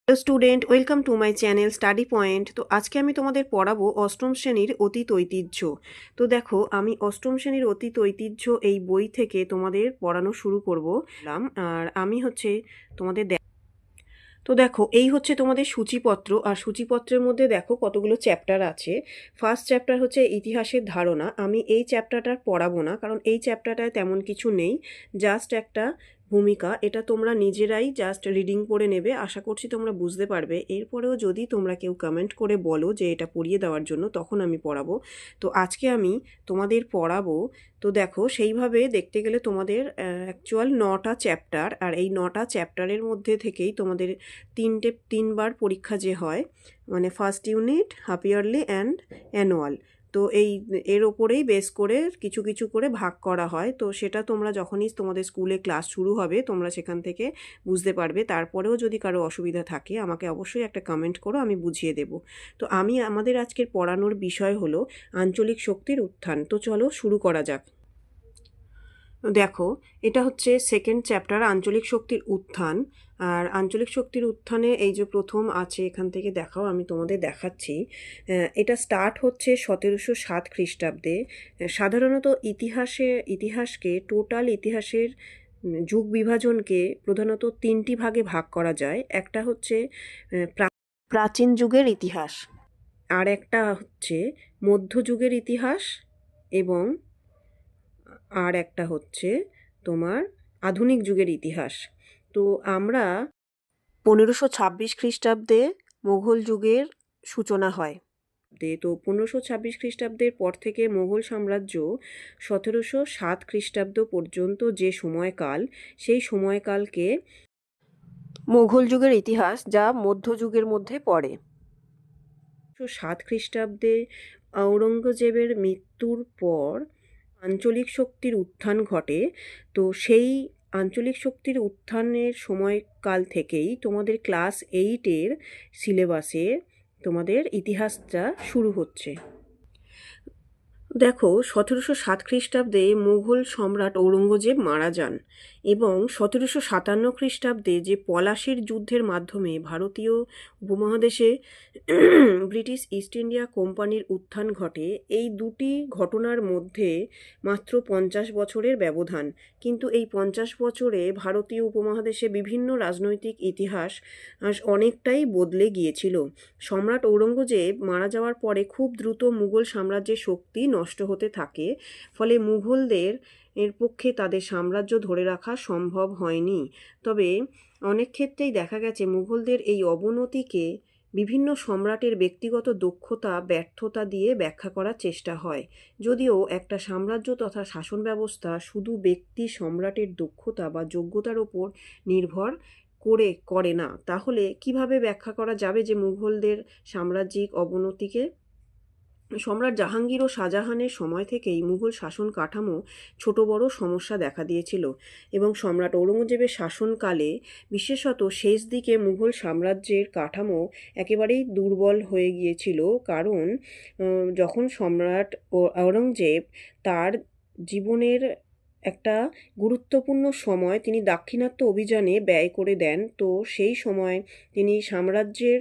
Hello student, welcome to my channel study point. তো আজকে আমি তোমাদের পড়াবো অষ্টম শ্রেণীর অতীত ঐতিহ্য। তো দেখো, আমি অষ্টম শ্রেণীর অতীত ঐতিহ্য এই বই থেকে তোমাদের পড়ানো শুরু করব। আর আমি হচ্ছে তোমাদের তো দেখো, এই হচ্ছে তোমাদের সূচিপত্র। আর সূচিপত্রের মধ্যে দেখো কতগুলো চ্যাপ্টার আছে। ফার্স্ট চ্যাপ্টার হচ্ছে ইতিহাসের ধারণা। আমি এই চ্যাপ্টারটা পড়াবো না, কারণ এই চ্যাপ্টারটায় তেমন কিছু নেই, জাস্ট একটা ভূমিকা। এটা তোমরা নিজেরাই জাস্ট রিডিং করে নেবে, আশা করছি তোমরা বুঝতে পারবে। এরপরেও যদি তোমরা কেউ কমেন্ট করে বলো যে এটা পড়িয়ে দেওয়ার জন্য, তখন আমি পড়াবো। তো আজকে আমি তোমাদের পড়াবো। তো দেখো, সেইভাবে দেখতে গেলে তোমাদের অ্যাকচুয়াল 9টা চ্যাপ্টার, আর এই 9টা চ্যাপ্টারের মধ্যে থেকেই তোমাদের তিনবার পরীক্ষা যে হয়, মানে first unit, half yearly and annual. তো এর ওপরেই বেস করে কিছু কিছু করে ভাগ করা হয়। তো সেটা তোমরা যখনই তোমাদের স্কুলে ক্লাস শুরু হবে তোমরা সেখান থেকে বুঝতে পারবে। তারপরেও যদি কারো অসুবিধা থাকে আমাকে অবশ্যই একটা কমেন্ট করো, আমি বুঝিয়ে দেব। তো আমাদের আজকের পড়ানোর বিষয় হলো আঞ্চলিক শক্তির উত্থান। তো চলো শুরু করা যাক। দেখো, এটা হচ্ছে সেকেন্ড চ্যাপ্টার, আঞ্চলিক শক্তির উত্থান। আর আঞ্চলিক শক্তির উত্থানে এই যে প্রথম আছে, এখান থেকে দেখাও, আমি তোমাদের দেখাচ্ছি। এটা স্টার্ট হচ্ছে 1707 খ্রিস্টাব্দে। সাধারণত ইতিহাসকে টোটাল ইতিহাসের যুগ বিভাজনকে প্রধানত তিনটি ভাগে ভাগ করা যায়। একটা হচ্ছে প্রাচীন যুগের ইতিহাস, আর একটা হচ্ছে মধ্যযুগের ইতিহাস, এবং আর একটা হচ্ছে তোমার আধুনিক যুগের ইতিহাস। তো আমরা 1526 খ্রিস্টাব্দে মোঘল যুগের সূচনা হয়। তো 1526 খ্রিস্টাব্দের পর থেকে মোঘল সাম্রাজ্য 1707 খ্রিস্টাব্দ পর্যন্ত যে সময়কাল, সেই সময়কালকে মোঘল যুগের ইতিহাস, যা মধ্যযুগের মধ্যে পড়ে। 1707 খ্রিস্টাব্দে আওরঙ্গজেবের মৃত্যুর পর আঞ্চলিক শক্তির উত্থান ঘটে। তো সেই আঞ্চলিক শক্তির উত্থানের সময়কাল থেকেই তোমাদের ক্লাস 8-এর সিলেবাসে তোমাদের ইতিহাসটা শুরু হচ্ছে। দেখো, 1707 খ্রিস্টাব্দে মুঘল সম্রাট ঔরঙ্গজেব মারা যান, এবং 1757 খ্রিস্টাব্দে যে পলাশির যুদ্ধের মাধ্যমে ভারতীয় উপমহাদেশে ব্রিটিশ ইস্ট ইন্ডিয়া কোম্পানির উত্থান ঘটে। এই দুটি ঘটনার মধ্যে মাত্র 50 বছরের ব্যবধান, কিন্তু এই 50 বছরে ভারতীয় উপমহাদেশে বিভিন্ন রাজনৈতিক ইতিহাস অনেকটাই বদলে গিয়েছিল। সম্রাট ঔরঙ্গজেব মারা যাওয়ার পরে খুব দ্রুত মুঘল সাম্রাজ্যের শক্তি নষ্ট হতে থাকে, ফলে মুঘলদের পক্ষে তাদের সাম্রাজ্য ধরে রাখা সম্ভব হয়নি। তবে অনেক ক্ষেত্রেই দেখা গেছে মুঘলদের এই অবনতিকে বিভিন্ন সম্রাটের ব্যক্তিগত দক্ষতা, ব্যর্থতা দিয়ে ব্যাখ্যা করার চেষ্টা হয়। যদিও একটা সাম্রাজ্য তথা শাসন ব্যবস্থা শুধু ব্যক্তি সম্রাটের দক্ষতা বা যোগ্যতার ওপর নির্ভর করে না, তাহলে কিভাবে ব্যাখ্যা করা যাবে যে মুঘলদের সাম্রাজ্যিক অবনতিকে? সম্রাট জাহাঙ্গীর ও শাহজাহানের সময় থেকেই মুঘল শাসন কাঠামো ছোট বড় সমস্যা দেখা দিয়েছিল, এবং সম্রাট ঔরঙ্গজেবের শাসনকালে, বিশেষত শেষ দিকে, মুঘল সাম্রাজ্যের কাঠামো একেবারেই দুর্বল হয়ে গিয়েছিল। কারণ যখন সম্রাট ঔরঙ্গজেব তার জীবনের একটা গুরুত্বপূর্ণ সময় তিনি দাক্ষিণাত্য অভিযানে ব্যয় করে দেন, তো সেই সময় তিনি সাম্রাজ্যের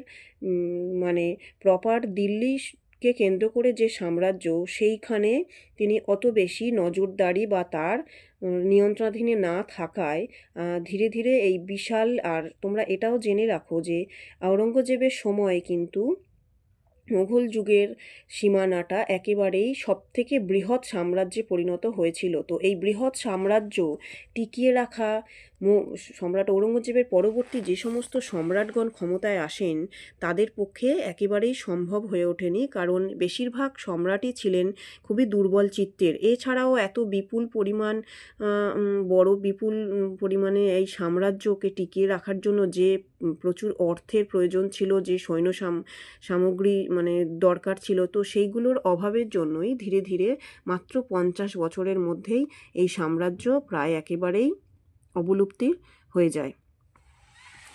মানে প্রপার দিল্লিকে কেন্দ্র করে যে সাম্রাজ্য, সেইখানে তিনি অত বেশি নজরদারি বা তার নিয়ন্ত্রণাধীনে না থাকায় ধীরে ধীরে এই বিশাল, আর তোমরা এটাও জেনে রাখো যে আওরঙ্গজেবের সময় কিন্তু মুঘল যুগের সীমানাটা একেবারেই সবথেকে বৃহৎ সাম্রাজ্যে পরিণত হয়েছিল। তো এই বৃহৎ সাম্রাজ্য টিকিয়ে রাখা সম্রাট ঔরঙ্গজেবের পরবর্তী যে সমস্ত সম্রাটগণ ক্ষমতায় আসেন তাদের পক্ষে একেবারেই সম্ভব হয়ে ওঠেনি, কারণ বেশিরভাগ সম্রাটই ছিলেন খুবই দুর্বল চিত্তের। এছাড়াও এত বিপুল পরিমাণে এই সাম্রাজ্যকে টিকিয়ে রাখার জন্য যে প্রচুর অর্থের প্রয়োজন ছিল, যে সৈন্য সামগ্রী দরকার ছিল, তো সেইগুলোর অভাবের জন্যই ধীরে ধীরে মাত্র 50 বছরের মধ্যেই এই সাম্রাজ্য প্রায় একেবারেই অবলুপ্তি হয়ে যায়।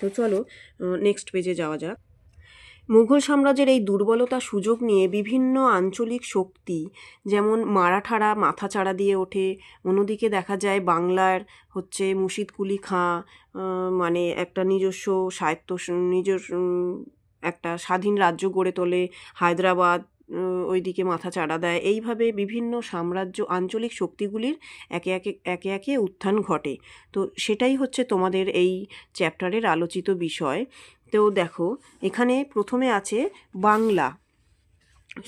তো চলো নেক্সট পেজে যাওয়া যাক। মুঘল সাম্রাজ্যের এই দুর্বলতার সুযোগ নিয়ে বিভিন্ন আঞ্চলিক শক্তি, যেমন মারাঠারা মাথাচাড়া দিয়ে ওঠে। অন্যদিকে দেখা যায় বাংলার হচ্ছে মুর্শিদ কুলি খাঁ মানে একটা নিজস্ব স্বায়ত্ত একটা স্বাধীন রাজ্য গড়ে তোলে। হায়দ্রাবাদ ওইদিকে মাথাচাড়া দেয়। এইভাবে বিভিন্ন সাম্রাজ্য আঞ্চলিক শক্তিগুলির একে একে উত্থান ঘটে। তো সেটাই হচ্ছে তোমাদের এই চ্যাপ্টারের আলোচিত বিষয়। তো দেখো, এখানে প্রথমে আছে বাংলা।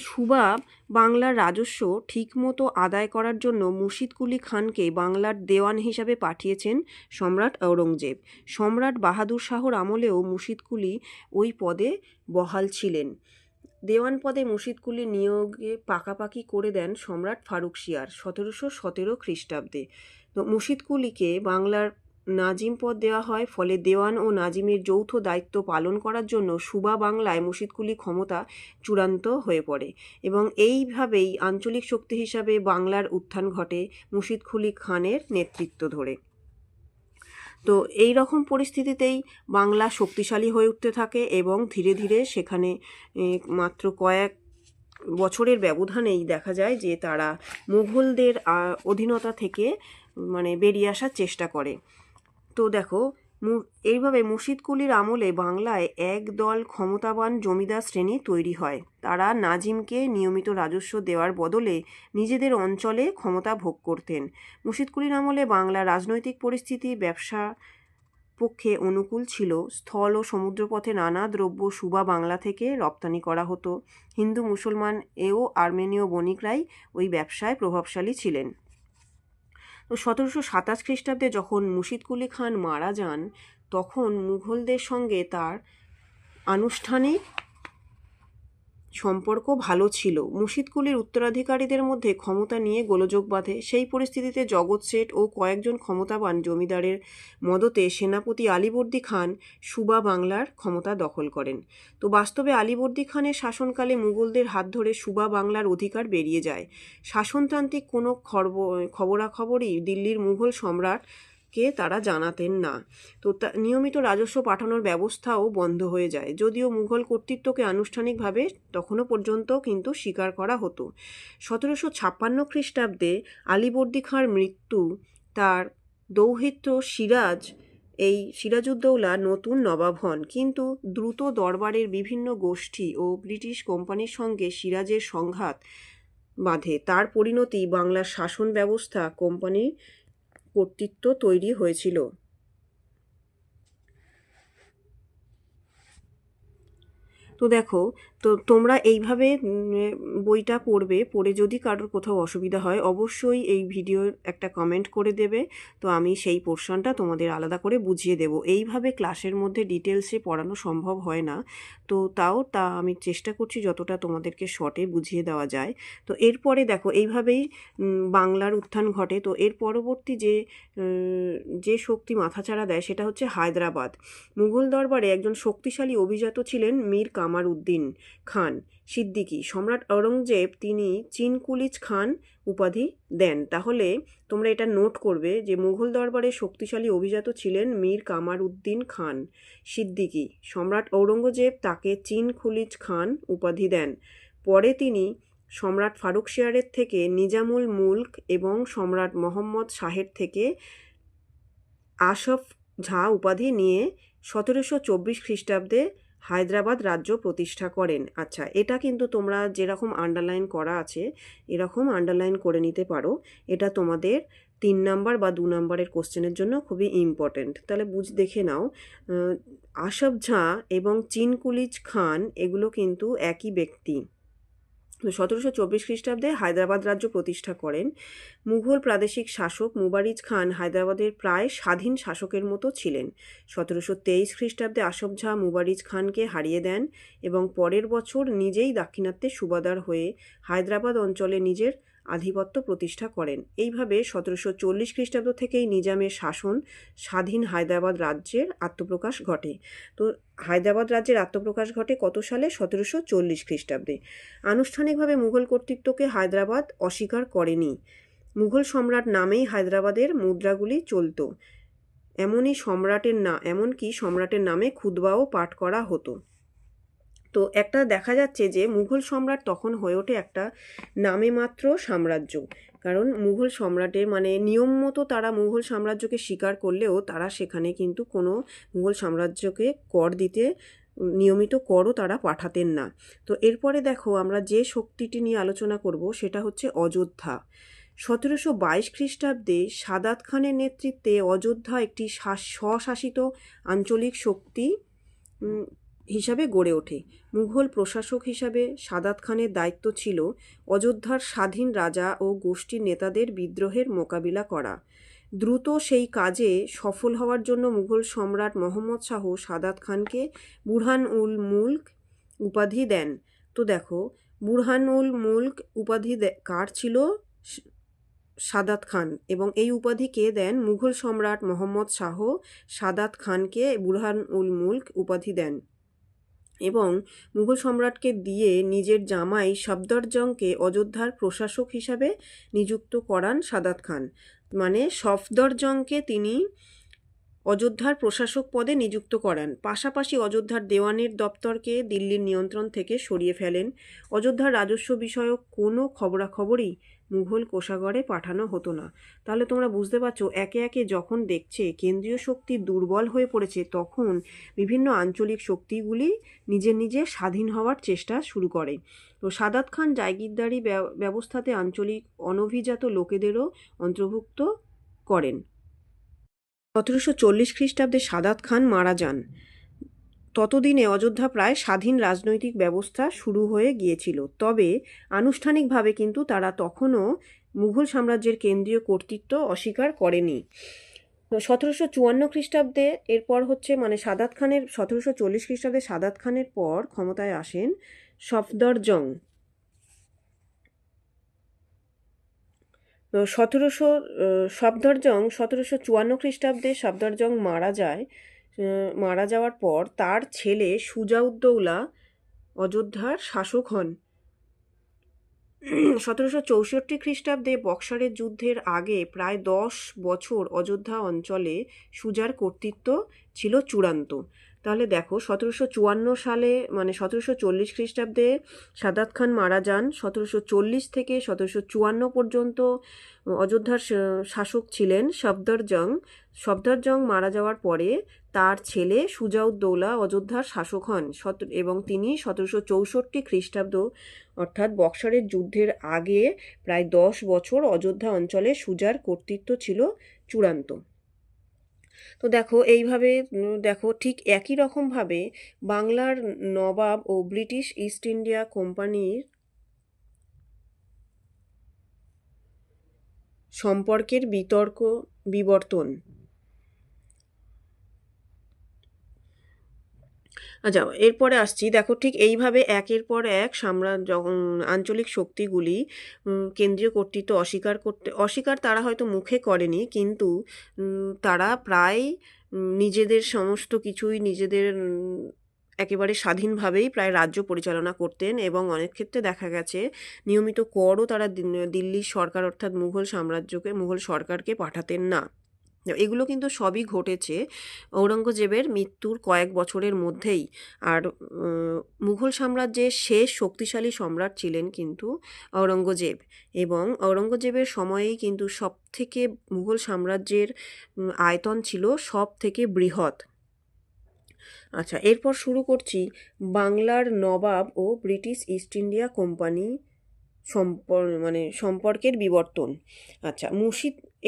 সুবা বাংলার রাজস্ব ঠিকমতো আদায় করার জন্য মুর্শিদ কুলি খানকে বাংলার দেওয়ান হিসাবে পাঠিয়েছেন সম্রাট ঔরঙ্গজেব। সম্রাট বাহাদুর শাহর আমলেও মুর্শিদ কুলি ওই পদে বহাল ছিলেন। দেওয়ান পদে মুর্শিদ কুলি নিয়োগে পাকাপাকি করে দেন সম্রাট ফারুকশিয়ার 1717 খ্রিস্টাব্দে। তো মুর্শিদ কুলিকে বাংলার নাজিম পদ দেওয়া হয়। ফলে দেওয়ান ও নাজিমের যৌথ দায়িত্ব পালন করার জন্য সুবা বাংলায় মুর্শিদ কুলি ক্ষমতা চূড়ান্ত হয়ে পড়ে এবং এইভাবেই আঞ্চলিক শক্তি হিসাবে বাংলার উত্থান ঘটে মুর্শিদ কুলি খানের নেতৃত্ব ধরে। তো এই রকম পরিস্থিতিতেই বাংলা শক্তিশালী হয়ে উঠতে থাকে এবং ধীরে ধীরে সেখানে মাত্র কয়েক বছরের ব্যবধানেই দেখা যায় যে তারা মুঘলদের অধীনতা থেকে মানে বেরিয়ে আসার চেষ্টা করে। তো দেখো, এইভাবে মুর্শিদ কুলির আমলে বাংলায় একদল ক্ষমতাবান জমিদার শ্রেণী তৈরি হয়। তারা নাজিমকে নিয়মিত রাজস্ব দেওয়ার বদলে নিজেদের অঞ্চলে ক্ষমতা ভোগ করতেন। মুর্শিদ কুলির আমলে বাংলার রাজনৈতিক পরিস্থিতি ব্যবসা পক্ষে অনুকূল ছিল। স্থল ও সমুদ্রপথে নানা দ্রব্য সুবা বাংলা থেকে রপ্তানি করা হতো। হিন্দু মুসলমান ও আর্মেনীয় বণিকরাই ওই ব্যবসায় প্রভাবশালী ছিলেন। তো 1727 খ্রিস্টাব্দে যখন মুর্শিদ কুলি খান মারা যান, তখন মুঘলদের সঙ্গে তার আনুষ্ঠানিক সম্পর্ক ভালো ছিল। মুর্শিদ কুলির উত্তরাধিকারীদের মধ্যে ক্ষমতা নিয়ে গোলযোগ বাধে। সেই পরিস্থিতিতে জগৎ শেঠ ও কয়েকজন ক্ষমতাবান জমিদারের মদতে সেনাপতি আলীবর্দী খান সুবা বাংলার ক্ষমতা দখল করেন। তো বাস্তবে আলীবর্দী খানের শাসনকালে মুঘলদের হাত ধরে সুবা বাংলার অধিকার বেরিয়ে যায়। শাসনতান্ত্রিক কোনো খবরাখবরই দিল্লির মুঘল সম্রাটকে তারা জানাতেন না। তো নিয়মিত রাজস্ব পাঠানোর ব্যবস্থাও বন্ধ হয়ে যায়, যদিও মুঘল কর্তৃত্বকে আনুষ্ঠানিকভাবে তখনও পর্যন্ত কিন্তু স্বীকার করা হতো। 1756 খ্রিস্টাব্দে আলীবর্দী খাঁর মৃত্যু তার দৌহিত্র সিরাজউদ্দৌলা নতুন নবাব হন, কিন্তু দ্রুত দরবারের বিভিন্ন গোষ্ঠী ও ব্রিটিশ কোম্পানির সঙ্গে সিরাজের সংঘাত বাধে। তার পরিণতি বাংলার শাসন ব্যবস্থা কোম্পানি কর্তৃত্ব তৈরি হয়েছিল। তো দেখো, তো তোমরা এইভাবে বইটা পড়বে। পড়ে যদি কারোর কোথাও অসুবিধা হয় অবশ্যই এই ভিডিওর একটা কমেন্ট করে দেবে। তো আমি সেই পোর্শনটা তোমাদের আলাদা করে বুঝিয়ে দেব। এইভাবে ক্লাসের মধ্যে ডিটেলসে পড়ানো সম্ভব হয় না, তো তা আমি চেষ্টা করছি যতটা তোমাদেরকে শর্টে বুঝিয়ে দেওয়া যায়। তো এরপরে দেখো, এইভাবেই বাংলার উত্থান ঘটে। তো এর পরবর্তী যে শক্তি মাথাচাড়া দেয় সেটা হচ্ছে হায়দ্রাবাদ। মুঘল দরবারে একজন শক্তিশালী অভিজাত ছিলেন মীর কামার উদ্দিন খান সিদ্দিকী। সম্রাট ঔরঙ্গজেব তিনি চিনকুলিজ খান উপাধি দেন। তাহলে তোমরা এটা নোট করবে যে মুঘল দরবারে শক্তিশালী অভিজাত ছিলেন মীর কামার উদ্দিন খান সিদ্দিকী। সম্রাট ঔরঙ্গজেব তাকে চিনকুলিজ খান উপাধি দেন। পরে তিনি সম্রাট ফারুকশিয়ারের থেকে নিজামুল মুলক এবং সম্রাট মোহাম্মদ শাহের থেকে আশফ ঝা উপাধি নিয়ে 1724 খ্রিস্টাব্দে হায়দ্রাবাদ রাজ্য প্রতিষ্ঠা করেন। আচ্ছা, এটা কিন্তু তোমরা যেরকম আন্ডারলাইন করা আছে এরকম আন্ডারলাইন করে নিতে পারো। এটা তোমাদের 3 নাম্বার বা 2 নাম্বারের কোশ্চেনের জন্য খুবই ইম্পর্টেন্ট। তাহলে দেখে নাও, আশফ ঝা এবং চিনকুলিজ খান এগুলো কিন্তু একই ব্যক্তি। 1724 খ্রিস্টাব্দে হায়দ্রাবাদ রাজ্য প্রতিষ্ঠা করেন। মুঘল প্রাদেশিক শাসক মুবারিজ খান হায়দ্রাবাদের প্রায় স্বাধীন শাসকের মতো ছিলেন। 1723 খ্রিস্টাব্দে আশফ ঝা মুবারিজ খানকে হারিয়ে দেন এবং পরের বছর নিজেই দাক্ষিণাত্যের সুবাদার হয়ে হায়দ্রাবাদ অঞ্চলে নিজের আধিপত্য প্রতিষ্ঠা করেন। এইভাবে 1740 খ্রিস্টাব্দ থেকেই নিজামের শাসন স্বাধীন হায়দ্রাবাদ রাজ্যের আত্মপ্রকাশ ঘটে। তো হায়দ্রাবাদ রাজ্যের আত্মপ্রকাশ ঘটে কত সালে? 1740 খ্রিস্টাব্দে। আনুষ্ঠানিকভাবে মুঘল কর্তৃত্বকে হায়দ্রাবাদ অস্বীকার করেনি। মুঘল সম্রাট নামেই হায়দ্রাবাদের মুদ্রাগুলি চলত। এমনকি সম্রাটের নামে খুতবাও পাঠ করা হতো। তো একটা দেখা যাচ্ছে যে মুঘল সম্রাট তখন হয়ে ওঠে একটা নামে মাত্র সাম্রাজ্য। কারণ মুঘল সম্রাটের মানে নিয়ম মতো তারা মুঘল সাম্রাজ্যকে স্বীকার করলেও তারা সেখানে কিন্তু কোনো মুঘল সাম্রাজ্যকে কর দিতে নিয়মিত করও তারা পাঠাতেন না। তো এরপরে দেখো আমরা যে শক্তিটি নিয়ে আলোচনা করব সেটা হচ্ছে অযোধ্যা। 1722 খ্রিস্টাব্দে সাদাত খানের নেতৃত্বে অযোধ্যা একটি স্বশাসিত আঞ্চলিক শক্তি হিসাবে গড়ে ওঠে। মুঘল প্রশাসক হিসাবে সাদাত খানের দায়িত্ব ছিল অযোধ্যার স্বাধীন রাজা ও গোষ্ঠীর নেতাদের বিদ্রোহের মোকাবিলা করা। দ্রুত সেই কাজে সফল হওয়ার জন্য মুঘল সম্রাট মোহাম্মদ শাহ সাদাত খানকে বুরহান উল মুলক উপাধি দেন। তো দেখো, বুরহান উল মুলক উপাধি কার ছিল? সাদাত খান। এবং এই উপাধি কে দেন? মুঘল সম্রাট মোহাম্মদ শাহ সাদাত খানকে বুরহান উল মুলক উপাধি দেন এবং মুঘল সম্রাটকে দিয়ে নিজের জামাই সফদরজংকে অযোধ্যার প্রশাসক হিসাবে নিযুক্ত করান সাদাত খান। মানে সফদরজংকে তিনি অযোধ্যার প্রশাসক পদে নিযুক্ত করান। পাশাপাশি অযোধ্যার দেওয়ানির দপ্তরকে দিল্লির নিয়ন্ত্রণ থেকে সরিয়ে ফেলেন। অযোধ্যার রাজস্ব বিষয়ক কোনো খবরাখবরই মুঘল কোষাগারে পাঠানো হতো না। তাহলে তোমরা বুঝতে পারছো, একে একে যখন দেখছে কেন্দ্রীয় শক্তি দুর্বল হয়ে পড়েছে, তখন বিভিন্ন আঞ্চলিক শক্তিগুলি নিজে স্বাধীন হওয়ার চেষ্টা শুরু করে। তো সাদাত খান জাগিরদারি ব্যবস্থাতে আঞ্চলিক অনভিজাত লোকেদেরও অন্তর্ভুক্ত করেন। 1740 খ্রিস্টাব্দে সাদাত খান মারা যান। ততদিনে অযোধ্যা প্রায় স্বাধীন রাজনৈতিক ব্যবস্থা শুরু হয়ে গিয়েছিল। তবে আনুষ্ঠানিকভাবে কিন্তু তারা তখনও মুঘল সাম্রাজ্যের কেন্দ্রীয় কর্তৃত্ব অস্বীকার করেনি। 1754 খ্রিস্টাব্দে এরপর হচ্ছে মানে সাদাত খানের 1740 খ্রিস্টাব্দে সাদাত খানের পর ক্ষমতায় আসেন সফদরজং। 1754 খ্রিস্টাব্দে সফদরজং মারা যাওয়ার পর তার ছেলে সুজাউদ্দৌলা অযোধ্যার শাসক হন। 1764 খ্রিস্টাব্দে বক্সারের যুদ্ধের আগে প্রায় 10 বছর অযোধ্যা অঞ্চলে সুজার কর্তৃত্ব ছিল চূড়ান্ত। তাহলে দেখো, 1754 সালে মানে 1740 খ্রিস্টাব্দে সাদাত খান মারা যান। 1740 থেকে 1754 পর্যন্ত অযোধ্যার শাসক ছিলেন সফদরজং। সফদরজং মারা যাওয়ার পরে তার ছেলে সুজাউদ্দৌলা অযোধ্যার শাসক হন এবং তিনি 1764 খ্রিস্টাব্দ অর্থাৎ বক্সারের যুদ্ধের আগে প্রায় 10 বছর অযোধ্যা অঞ্চলে সুজার কর্তৃত্ব ছিল চূড়ান্ত। তো দেখো, এইভাবে দেখো ঠিক একই রকমভাবে বাংলার নবাব ও ব্রিটিশ ইস্ট ইন্ডিয়া কোম্পানির সম্পর্কের বিবর্তন। আচ্ছা, এরপরে আসছি। দেখো, ঠিক এইভাবে একের পর এক আঞ্চলিক শক্তিগুলি কেন্দ্রীয় কর্তৃত্ব অস্বীকার তারা হয়তো মুখে করেনি, কিন্তু তারা প্রায় নিজেদের সমস্ত কিছুই নিজেদের একেবারে স্বাধীনভাবেই প্রায় রাজ্য পরিচালনা করতেন এবং অনেক ক্ষেত্রে দেখা গেছে নিয়মিত করও তারা দিল্লির সরকার অর্থাৎ মুঘল সরকারকে পাঠাতেন না। এগুলো কিন্তু সবই ঘটেছে ঔরঙ্গজেবের মৃত্যুর কয়েক বছরের মধ্যেই। আর মুঘল সাম্রাজ্যের শেষ শক্তিশালী সম্রাট ছিলেন কিন্তু ঔরঙ্গজেব, এবং ঔরঙ্গজেবের সময়েই কিন্তু সবথেকে মুঘল সাম্রাজ্যের আয়তন ছিল সব থেকে বৃহৎ। আচ্ছা, এরপর শুরু করছি বাংলার নবাব ও ব্রিটিশ ইস্ট ইন্ডিয়া কোম্পানি সম্পর্কের বিবর্তন। আচ্ছা,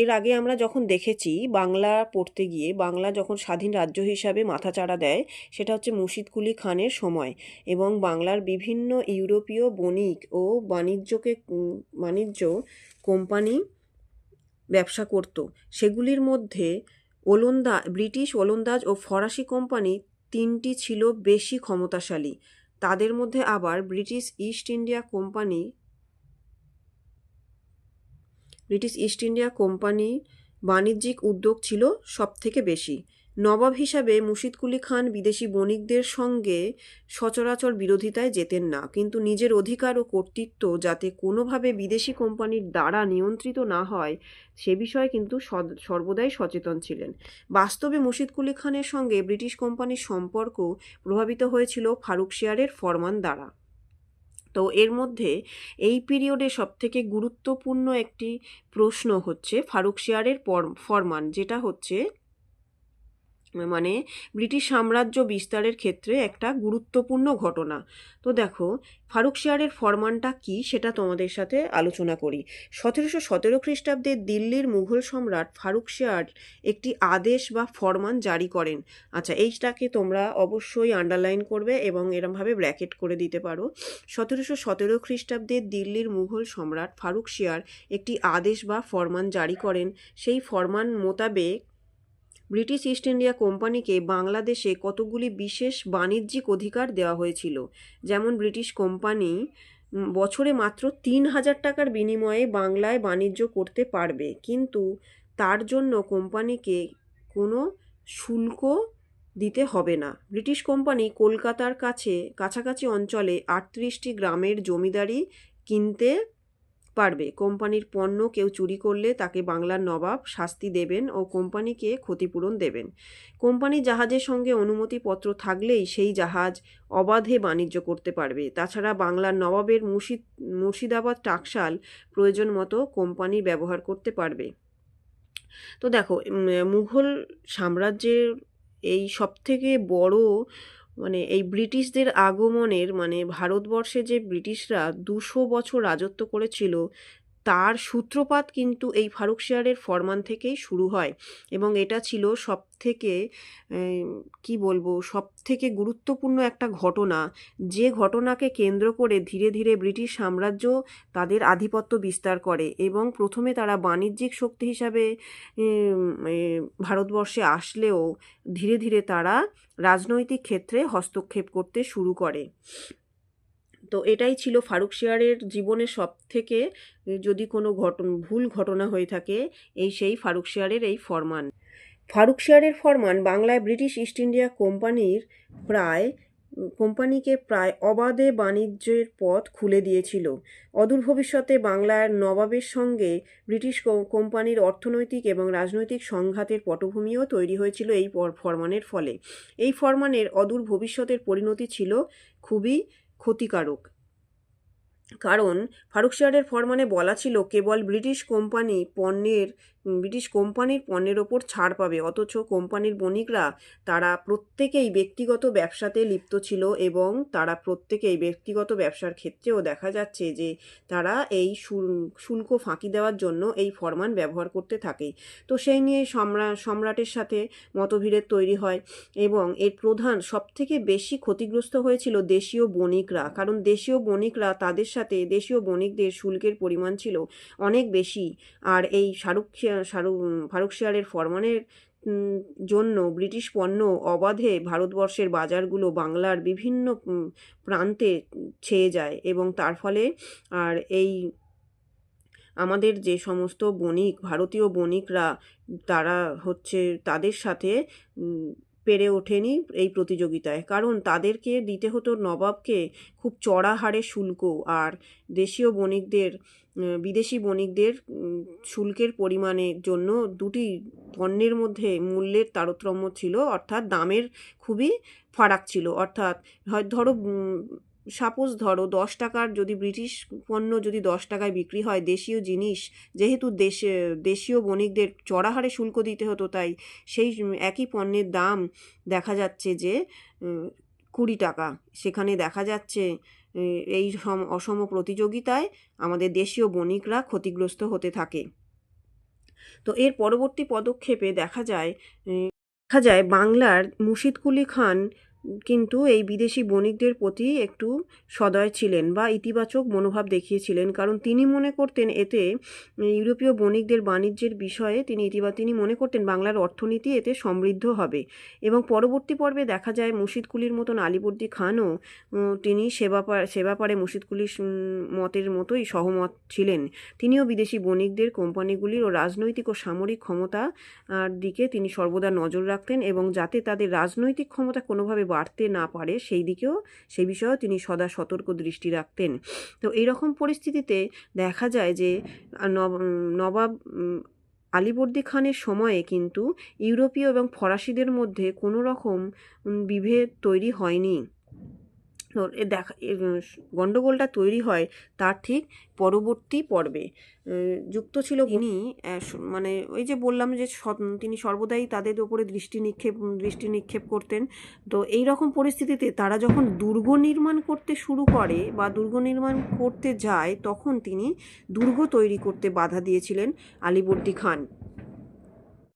এর আগে আমরা যখন দেখেছি বাংলা পড়তে গিয়ে, বাংলা যখন স্বাধীন রাজ্য হিসাবে মাথাচাড়া দেয় সেটা হচ্ছে মুর্শিদকুলি খানের সময়, এবং বাংলার বিভিন্ন ইউরোপীয় বণিক ও বাণিজ্য কোম্পানি ব্যবসা করত। সেগুলির মধ্যে ব্রিটিশ ওলন্দাজ ও ফরাসি কোম্পানি তিনটি ছিল বেশি ক্ষমতাশালী। তাদের মধ্যে আবার ব্রিটিশ ইস্ট ইন্ডিয়া কোম্পানি বাণিজ্যিক উদ্যোগ ছিল সব থেকে বেশি। নবাব হিসাবে মুর্শিদকুলি খান বিদেশি বণিকদের সঙ্গে সচরাচর বিরোধিতায় যেতেন না, কিন্তু নিজের অধিকার ও কর্তৃত্ব যাতে কোনোভাবে বিদেশি কোম্পানির দ্বারা নিয়ন্ত্রিত না হয় সে বিষয়ে কিন্তু সর্বদাই সচেতন ছিলেন। বাস্তবে মুর্শিদকুলি খানের সঙ্গে ব্রিটিশ কোম্পানির সম্পর্ক প্রভাবিত হয়েছিল ফারুকশিয়ারের ফরমান দ্বারা। তো এর মধ্যে এই পিরিয়ডে সবথেকে গুরুত্বপূর্ণ একটি প্রশ্ন হচ্ছে ফারুকশিয়ারের ফরমান, যেটা হচ্ছে মানে ব্রিটিশ সাম্রাজ্য বিস্তারের ক্ষেত্রে একটা গুরুত্বপূর্ণ ঘটনা। তো দেখো, ফারুকশিয়ারের ফরমানটা কি সেটা তোমাদের সাথে আলোচনা করি। 1717 খ্রিস্টাব্দে দিল্লির মুঘল সম্রাট ফারুকশিয়ার একটি আদেশ বা ফরমান জারি করেন। আচ্ছা, এইটাকে তোমরা অবশ্যই আন্ডারলাইন করবে এবং এরমভাবে ব্র্যাকেট করে দিতে পারো। 1717 খ্রিস্টাব্দে দিল্লির মুঘল সম্রাট ফারুকশিয়ার একটি আদেশ বা ফরমান জারি করেন। সেই ফরমান মোতাবেক ব্রিটিশ ইস্ট ইন্ডিয়া কোম্পানিকে বাংলাদেশে কতগুলি বিশেষ বাণিজ্যিক অধিকার দেওয়া হয়েছিল। যেমন ব্রিটিশ কোম্পানি বছরে মাত্র 3,000 টাকার বিনিময়ে বাংলায় বাণিজ্য করতে পারবে, কিন্তু তার জন্য কোম্পানিকে কোনো শুল্ক দিতে হবে না। ব্রিটিশ কোম্পানি কলকাতার কাছাকাছি অঞ্চলে 38টি গ্রামের জমিদারি কিনতে পারবে। কোম্পানির পণ্য কেউ চুরি করলে তাকে বাংলার নবাব শাস্তি দেবেন ও কোম্পানিকে ক্ষতিপূরণ দেবেন। কোম্পানির জাহাজের সঙ্গে অনুমতিপত্র থাকলেই সেই জাহাজ অবাধে বাণিজ্য করতে পারবে। তাছাড়া বাংলার নবাবের মুর্শিদাবাদ টাকশাল প্রয়োজন মতো কোম্পানি ব্যবহার করতে পারবে। তো দেখো, মুঘল সাম্রাজ্যের এই সবথেকে বড় এই ব্রিটিশদের আগমনের ভারতবর্ষে যে ব্রিটিশরা 200 বছর রাজত্ব করেছিল তার সূত্রপাত কিন্তু এই ফারুকশিয়ারের ফরমান থেকেই শুরু হয়, এবং এটা ছিল সবথেকে সবথেকে গুরুত্বপূর্ণ একটা ঘটনা, যে ঘটনাকে কেন্দ্র করে ধীরে ধীরে ব্রিটিশ সাম্রাজ্য তাদের আধিপত্য বিস্তার করে এবং প্রথমে তারা বাণিজ্যিক শক্তি হিসাবে ভারতবর্ষে আসলেও ধীরে ধীরে তারা রাজনৈতিক ক্ষেত্রে হস্তক্ষেপ করতে শুরু করে। তো এটাই ছিল ফারুকশিয়ারের জীবনের সবথেকে, যদি কোনো ভুল ঘটনা হয়ে থাকে, সেই ফারুকশিয়ারের এই ফরমান। ফারুকশিয়ারের ফরমান বাংলায় ব্রিটিশ ইস্ট ইন্ডিয়া কোম্পানিকে প্রায় অবাধে বাণিজ্যের পথ খুলে দিয়েছিল। অদূর ভবিষ্যতে বাংলার নবাবের সঙ্গে ব্রিটিশ কোম্পানির অর্থনৈতিক এবং রাজনৈতিক সংঘাতের পটভূমিও তৈরি হয়েছিল এই ফরমানের ফলে। এই ফরমানের অদূর ভবিষ্যতের পরিণতি ছিল খুবই ক্ষতিকারক, কারণ ফারুকশিয়ারের ফরমানে বলা ছিল কেবল ব্রিটিশ কোম্পানির পণ্যের ওপর ছাড় পাবে, অথচ কোম্পানির বণিকরা তারা প্রত্যেকেই ব্যক্তিগত ব্যবসাতে লিপ্ত ছিল এবং তারা প্রত্যেকেই ব্যক্তিগত ব্যবসার ক্ষেত্রেও দেখা যাচ্ছে যে তারা এই শুল্ক ফাঁকি দেওয়ার জন্য এই ফরমান ব্যবহার করতে থাকে। তো সেই নিয়ে সম্রাটের সাথে মতবিরোধ তৈরি হয় এবং এর সবথেকে বেশি ক্ষতিগ্রস্ত হয়েছিল দেশীয় বণিকরা, কারণ দেশীয় বণিকরা দেশীয় বণিকদের শুল্কের পরিমাণ ছিল অনেক বেশি, আর এই ফারুকশিয়ারের ফরমানের জন্য ব্রিটিশ পণ্য অবাধে ভারতবর্ষের বাজারগুলো বাংলার বিভিন্ন প্রান্তে ছেয়ে যায় এবং তার ফলে আর আমাদের যে সমস্ত ভারতীয় বণিকরা তারা তাদের সাথে পেরে ওঠেনি এই প্রতিযোগিতায়, কারণ তাদেরকে দিতে হতো নবাবকে খুব চড়া হারে শুল্ক, আর বিদেশি বণিকদের শুল্কের পরিমাণের জন্য দুটি পণ্যের মধ্যে মূল্যের তারতম্য ছিল, অর্থাৎ দামের খুবই ফারাক ছিল। অর্থাৎ ধরো 10 টাকার যদি ব্রিটিশ পণ্য যদি 10 টাকায় বিক্রি হয়, দেশীয় জিনিস যেহেতু দেশীয় বণিকদের চড়া হারে শুল্ক দিতে হতো, তাই সেই একই পণ্যের দাম দেখা যাচ্ছে যে 20 টাকা। সেখানে দেখা যাচ্ছে এই অসম প্রতিযোগিতায় আমাদের দেশীয় বণিকরা ক্ষতিগ্রস্ত হতে থাকে। তো এর পরবর্তী পদক্ষেপে দেখা যায় বাংলার মুর্শিদকুলি খান কিন্তু এই বিদেশি বণিকদের প্রতি একটু সদয় ছিলেন বা ইতিবাচক মনোভাব দেখিয়েছিলেন, কারণ তিনি মনে করতেন এতে ইউরোপীয় বণিকদের বাণিজ্যের বিষয়ে তিনি মনে করতেন বাংলার অর্থনীতি এতে সমৃদ্ধ হবে। এবং পরবর্তী পর্বে দেখা যায় মুর্শিদকুলির মতন আলীবর্দী খানও তিনি সে ব্যাপারে মুর্শিদকুলির মতের মতোই সহমত ছিলেন। তিনিও বিদেশি বণিকদের কোম্পানিগুলির ও রাজনৈতিক ও সামরিক ক্ষমতা দিকে তিনি সর্বদা নজর রাখতেন, এবং যাতে তাদের রাজনৈতিক ক্ষমতা কোনোভাবে বাড়তে না পারে সেই বিষয়েও তিনি সদা সতর্ক দৃষ্টি রাখতেন। তো এইরকম পরিস্থিতিতে দেখা যায় যে নবাব আলীবর্দী খানের সময়ে কিন্তু ইউরোপীয় এবং ফরাসিদের মধ্যে কোনো রকম বিভেদ তৈরি হয়নি। তো গণ্ডগোলটা তৈরি হয় তার ঠিক পরবর্তী পর্বে। যুক্ত ছিল তিনি মানে ওই যে বললাম যে তিনি সর্বদাই তাদের উপরে দৃষ্টি নিক্ষেপ করতেন। তো এই রকম পরিস্থিতিতে তারা যখন দুর্গ নির্মাণ করতে শুরু করে বা দুর্গ নির্মাণ করতে যায়, তখন তিনি দুর্গ তৈরি করতে বাধা দিয়েছিলেন আলীবর্দী খান।